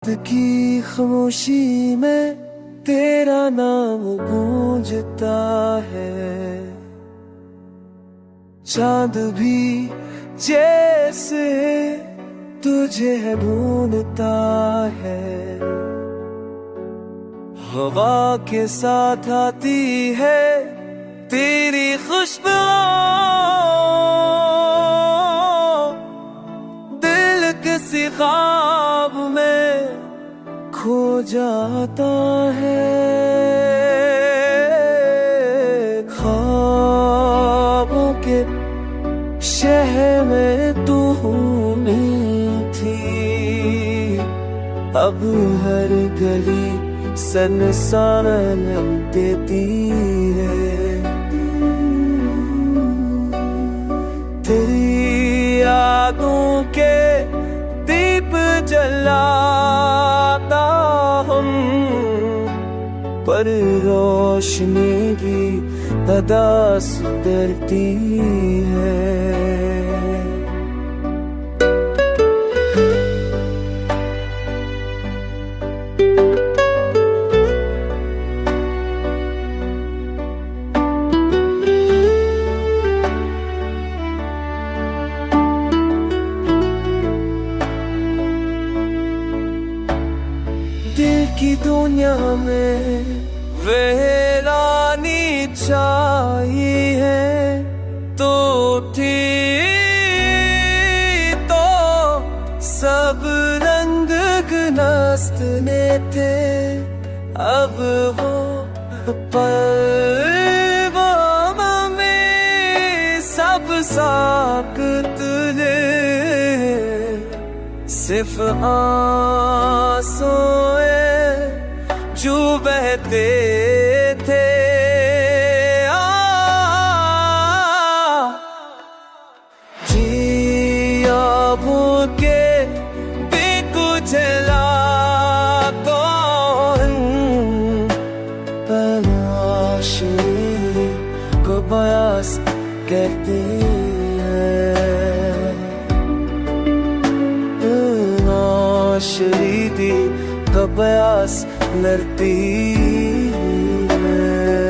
की खामोशी में तेरा नाम गूंजता है। चांद भी जैसे तुझे है ढूंढता है। हवा के साथ आती है तेरी खुशबू, दिल किसी ख्वाब में खो जाता है। ख्वाबों के शहर में तू थी, अब हर गली सनसान देती है। तेरी यादों के दीप जलाता हम, पर रोशनी भी अदा सुधरती है। दिल की दुनिया में वीरानी छाई है, तो थी तो सब रंग गुलदस्ते में थे। अब वो पल में सब साकत ले, सिर्फ आंसू जो बहते थे। जिया के भी कुछ तलाशी को बयास कहते हैं। नाशरीदी का बयास लड़ती है।